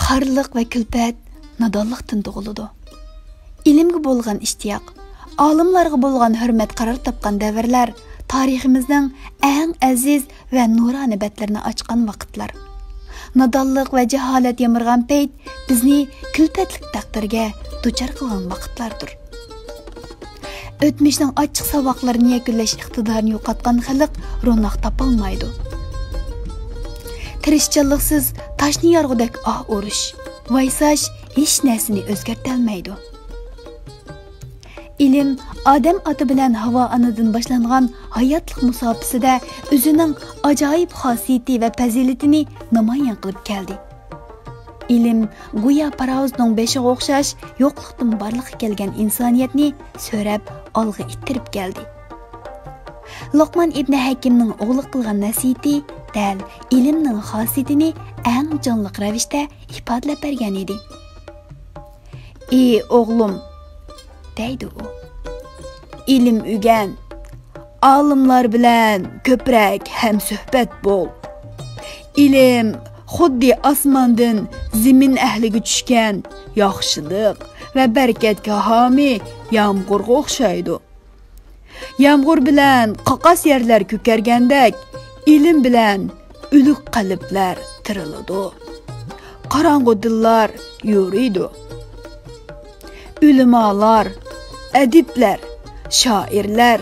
xarliq va kulpat nodonlikdan tug'iladi. Ilmga bo'lgan ishtiyoq, olimlarga bo'lgan hurmat qaror topgan davrlar tariximizning eng aziz va nuroniy betlarini ochgan vaqtlar. Nodonlik va jaholat yamirgan payt bizni kulpatlik taqdirga duchor qilgan vaqtlardir. O'tmishning ochiq saboqlarini yakunlash iqtidorini yo'qotgan xalq ro'noq topolmaydi. Tirishchanliksiz toshni yorg'udek urish, vaysash hech narsani o'zgartirolmaydi. Ilim Odam oti bilan Havo anadan boshlangan hayotlik musofasida o'zining ajoyib xosiyati va fazilatini namoyon qilib keldi. Ilim go'yo parovozning beshiga o'xshash yo'qlikdan borliqqa kelgan insoniyatni so'rab olg'a ittirib keldi. Luqman ibn Hakimning o'g'li qilgan nasihati dal ilmning xosiyatini eng jonliq ravishda ifodalab bergan edi. "Ey o'g'lim", deydi u. "Ilm o'rgan. Olimlar bilan ko'proq hamsuhbat bo'l. Ilm xuddi osmondan zamin ahliga tushgan yaxshilik va barakatga homi yomg'irga o'xshaydi. Yomg'ir bilan qoqas yerlar ko'kargandek, ilm bilan o'lik qalblar tiriladi. Qorong'u dillar yuriydi. Ulamolar, adiblar, shoirlar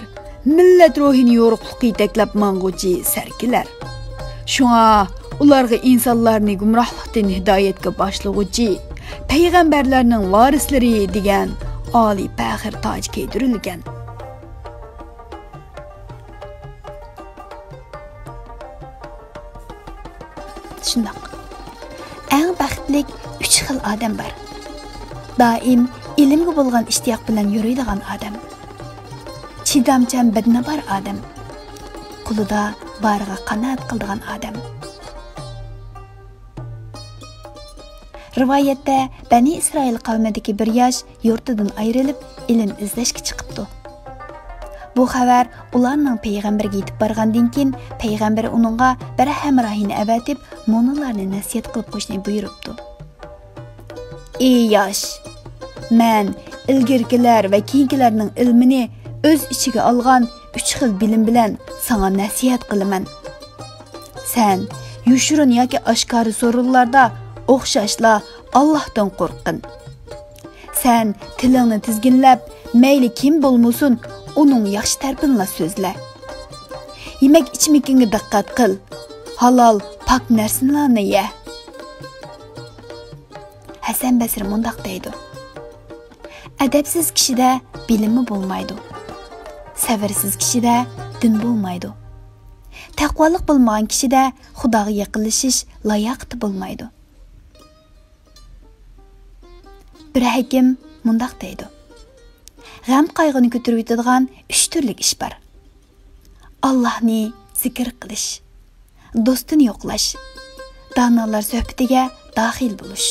millat ruhini yo'riqlikqa yetaklab mang'uchi sarkilar. Shunga ularga insonlarni gumrohlikdan hidoyatga boshlovchi payg'ambarlarning varislari degan oliy faxr toj kiydirilgan. Shundoq. Eng baxtli 3 xil odam bor. Doim ilmga bo'lgan ishtiyoq bilan yuradigan odam. Chidamchan bidnabar odam. Qo'lida bariga qanoat qiladigan odam. Rivoyatda Bani Isroil qavmidagi bir yosh yurtidan ayrilib ilm izlashga chiqibdi. Bu xabar ularning payg'ambarga yetib borgandan keyin payg'ambar uningga bir hamrohini avatib, mo'minlarni nasihat qilib qo'yishni buyuribdi. "Ey yosh, men ilgirkilar va keyingilarning ilmini o'z ichiga olgan 3 xil bilim bilan sana nasihat qilaman. Sen yushurin yoki oshkora so'rovlarda o'xshashla Allohdan qo'rqin. Sen tilingni tizginlab, mayli kim bo'lmasin, uning yaxshi tarafini so'zla. Yemak ichmakingga diqqat qil. Halol, pok narsalarni ye." Hasan Basri mundaq deydi: "Adabsiz kishida bilimi bo'lmaydi. Sabrsiz kishida din bo'lmaydi. Taqvolik bo'lmagan kishida Xudoga yaqinlashish layoqati bo'lmaydi." Bir hakim mundaq deydi: "G'am qayg'uni ko'tarib yetadigan 3 turli ish bor. Allohni zikr qilish, do'stini yo'qlash, donolar suhbatiga daxil bo'lish."